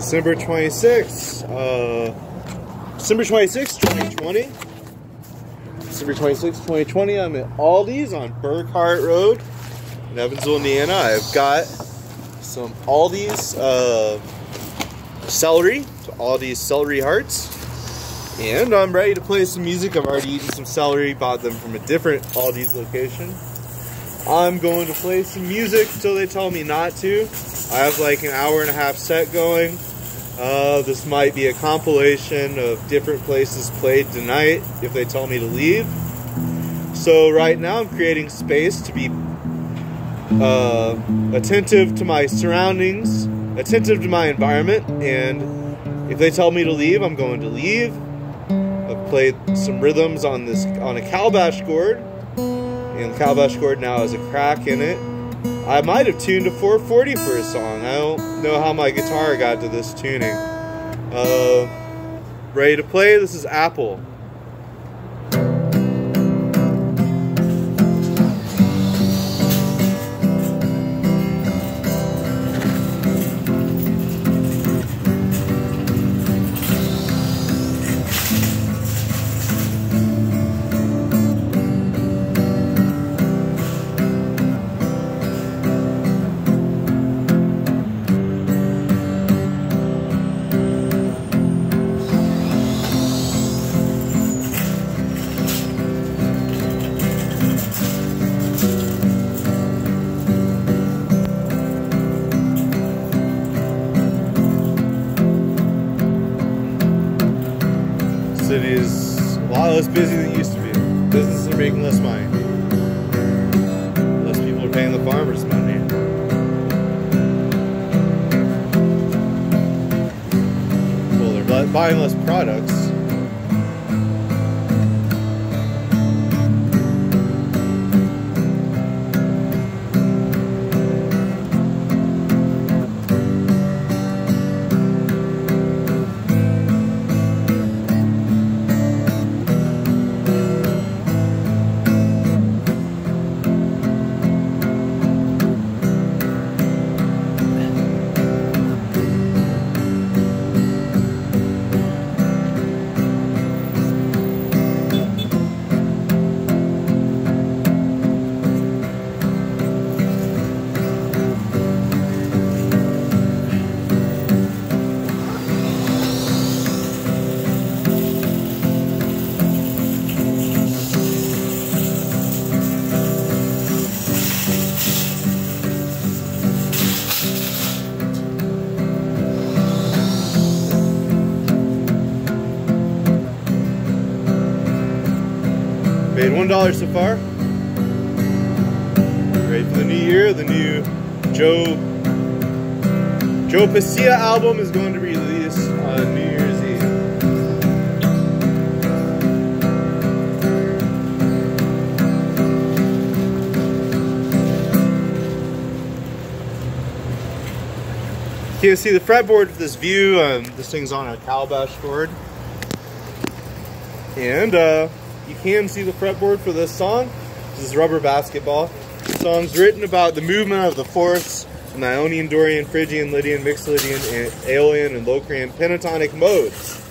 December 26th, 2020. December 26th, 2020, I'm at Aldi's on Burkhart Road in Evansville, Indiana. I've got some Aldi's celery, so Aldi's celery hearts, and I'm ready to play some music. I've already eaten some celery, bought them from a different Aldi's location. I'm going to play some music until they tell me not to. I have like an hour-and-a-half set going. This might be a compilation of different places played tonight if they tell me to leave. So right now I'm creating space to be attentive to my surroundings, attentive to my environment, and if they tell me to leave, I'm going to leave. I've played some rhythms on a calabash chord, and the calabash chord now has a crack in it. I might have tuned to 440 for a song. I don't know how my guitar got to this tuning. Ready to play? This is Apple. City is a lot less busy than it used to be. Businesses are making less money. Less people are paying the farmers money. Well, they're buying less products. Made $1 so far. Ready for the new year. The new Joe Pescia album is going to release on New Year's Eve. You can see the fretboard for this view. This thing's on a calabash chord. And you can see the fretboard for this song. This is Rubber Basketball. The song's written about the movement of the fourths in the Ionian, Dorian, Phrygian, Lydian, Mixolydian, and Aeolian, and Locrian pentatonic modes.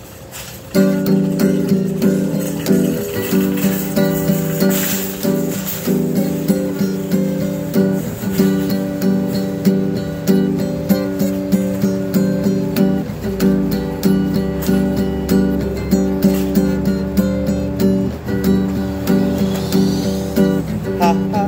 Ha ha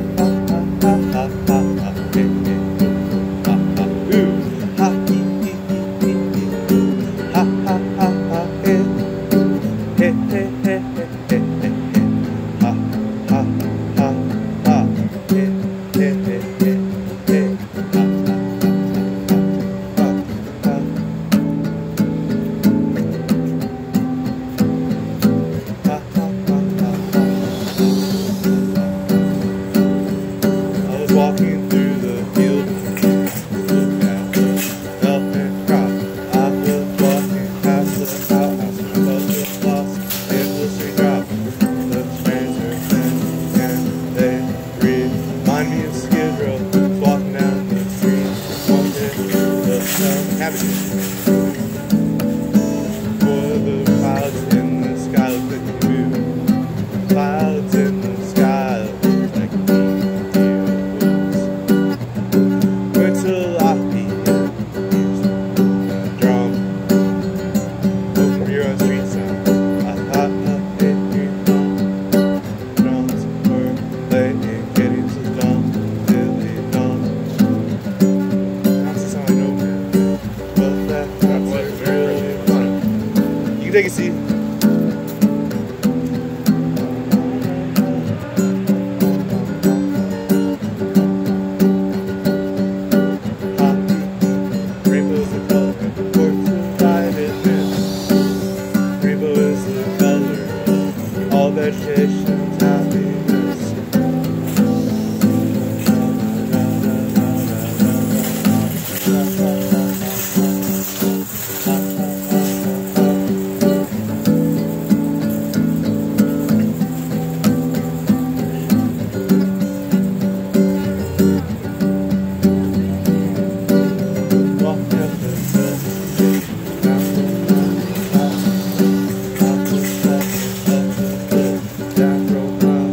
easy. Rainbow's the color of the 4th of July. Rainbow is the color of all vegetation's happiness. Down from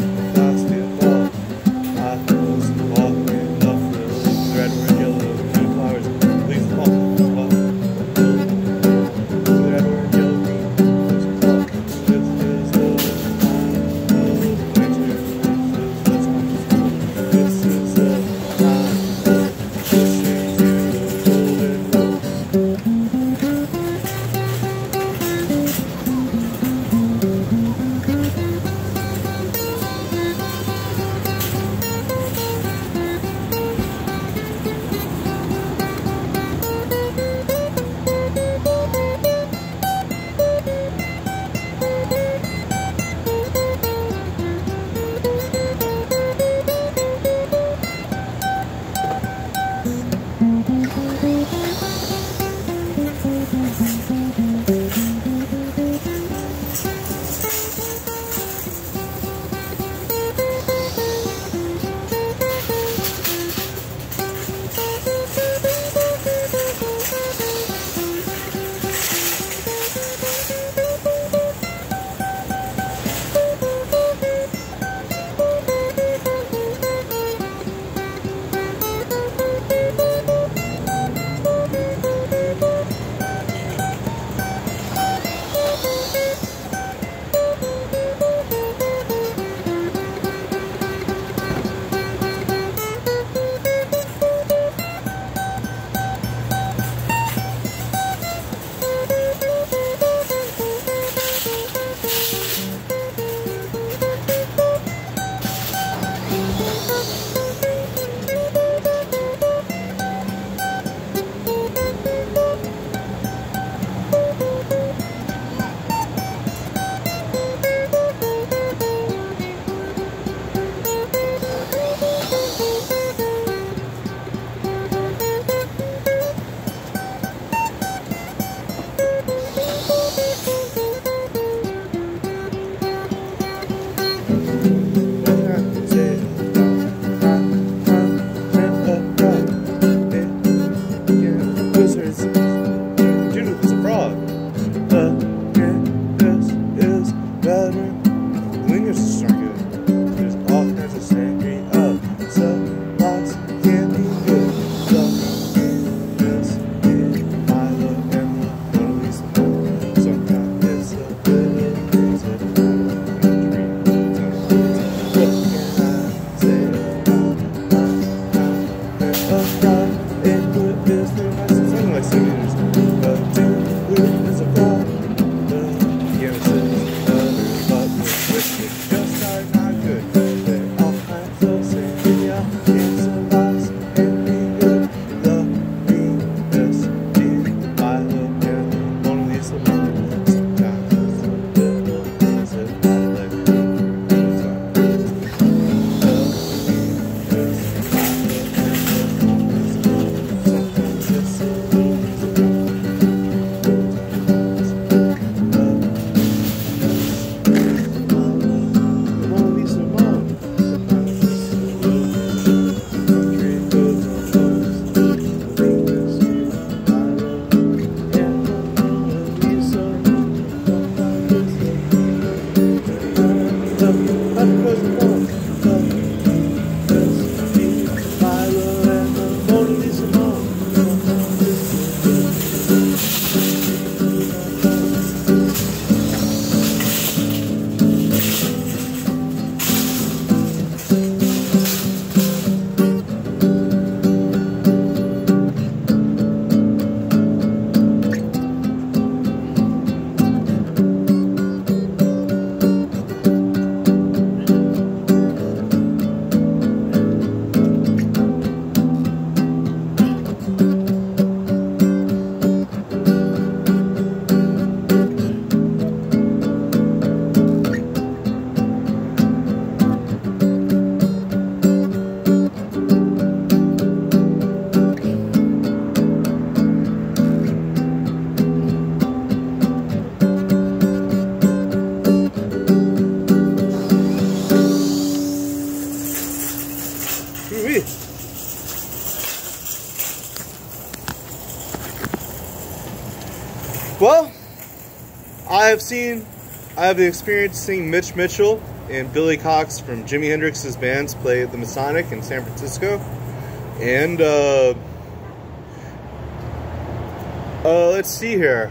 have the experience seeing Mitch Mitchell and Billy Cox from Jimi Hendrix's bands play at the Masonic in San Francisco. And let's see here.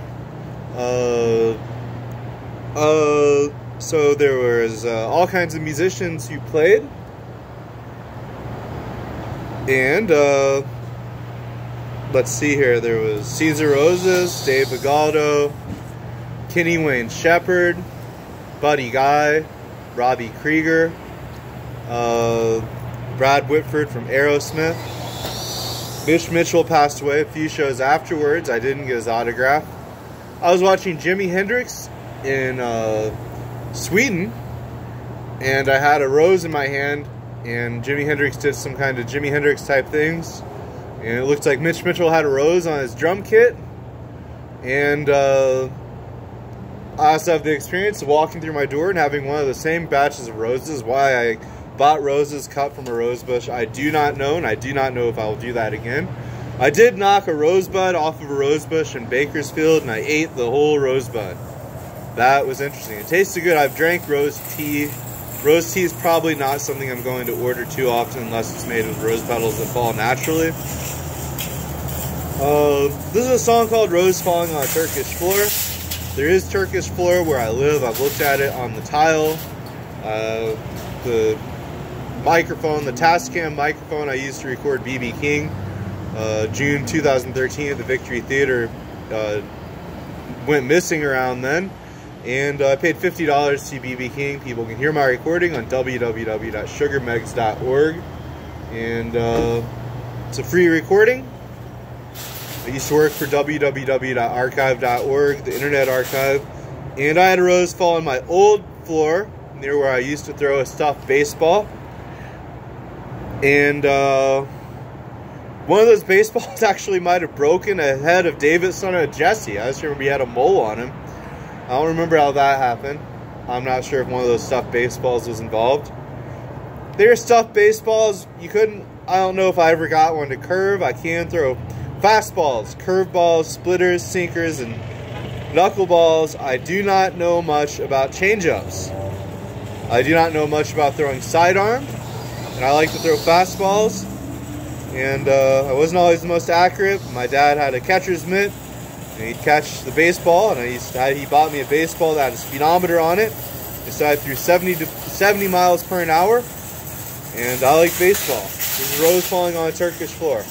So there was all kinds of musicians who played. And let's see here. There was Cesar Rosas, Dave Vigaldo, Kenny Wayne Shepherd, Buddy Guy, Robbie Krieger, Brad Whitford from Aerosmith. Mitch Mitchell passed away a few shows afterwards. I didn't get his autograph. I was watching Jimi Hendrix in Sweden, and I had a rose in my hand, and Jimi Hendrix did some kind of Jimi Hendrix type things, and it looked like Mitch Mitchell had a rose on his drum kit. And I also have the experience of walking through my door and having one of the same batches of roses. Why I bought roses cut from a rose bush, I do not know, and I do not know if I will do that again. I did knock a rosebud off of a rose bush in Bakersfield, and I ate the whole rosebud. That was interesting. It tasted good. I've drank rose tea. Rose tea is probably not something I'm going to order too often unless it's made with rose petals that fall naturally. This is a song called Rose Falling on a Turkish Floor. There is Turkish floor where I live. I've looked at it on the tile. The microphone, the Tascam microphone I used to record B.B. King, June 2013 at the Victory Theater, went missing around then. And I paid $50 to see B.B. King. People can hear my recording on www.sugarmegs.org. And it's a free recording. I used to work for www.archive.org, the Internet Archive. And I had a rose fall on my old floor near where I used to throw a stuffed baseball. And one of those baseballs actually might have broken a head of David's son of Jesse. I just remember he had a mole on him. I don't remember how that happened. I'm not sure if one of those stuffed baseballs was involved. They were stuffed baseballs. I don't know if I ever got one to curve. I can throw fastballs, curveballs, splitters, sinkers, and knuckleballs. I do not know much about changeups. I do not know much about throwing sidearm. And I like to throw fastballs. And I wasn't always the most accurate. My dad had a catcher's mitt, and he'd catch the baseball, and he bought me a baseball that had a speedometer on it. So I threw 70 miles per hour, and I like baseball. There's a rose falling on a Turkish floor.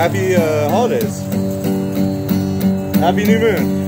Happy holidays. Happy New Moon.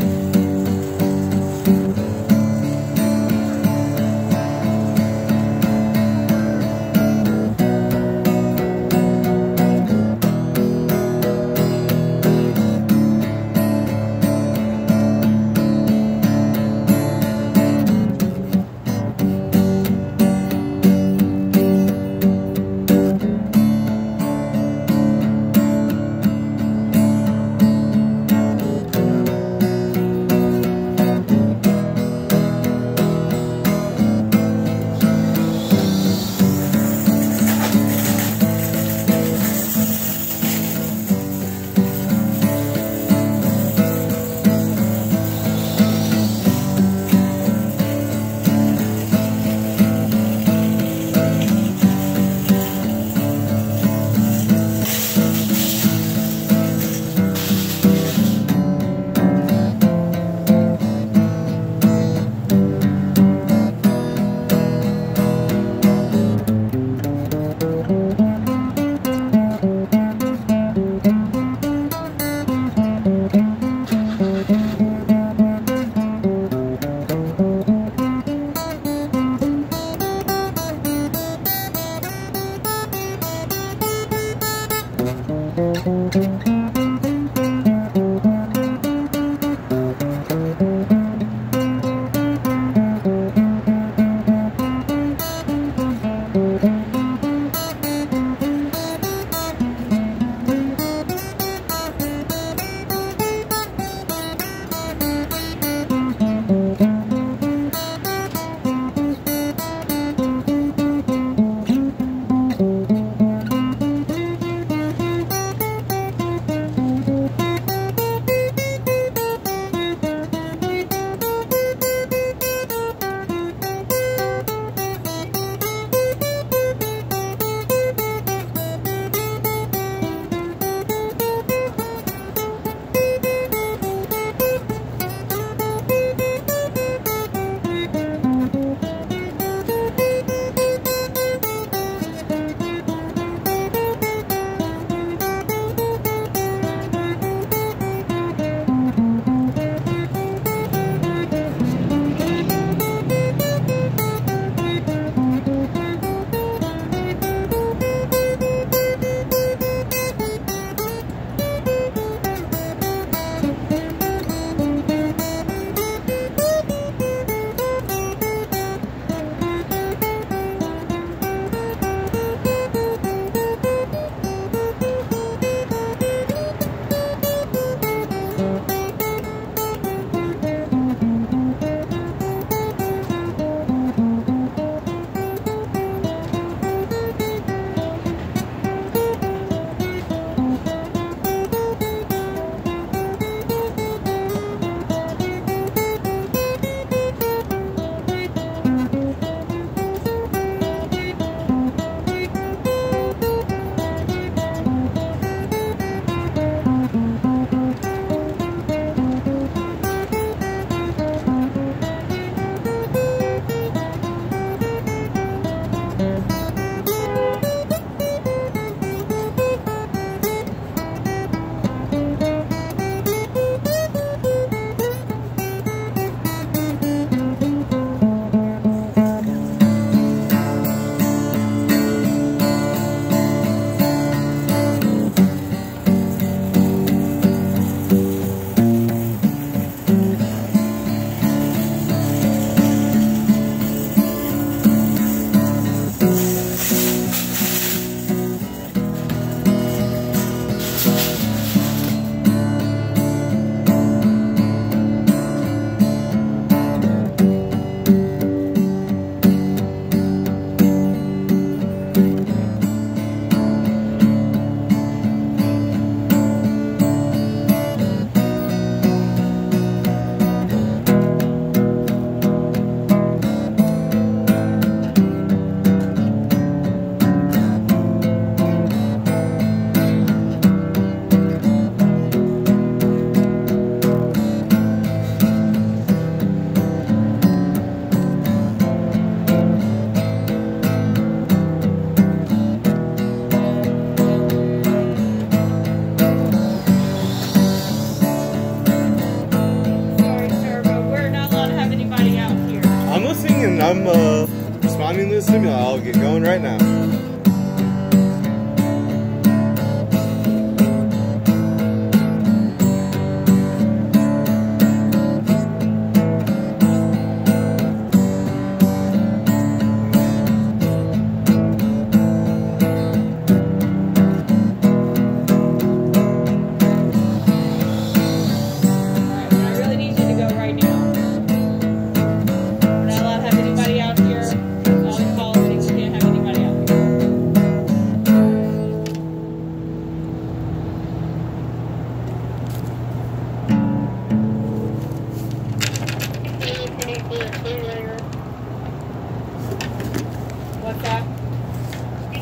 I'm responding to the stimuli. I'll get going right now.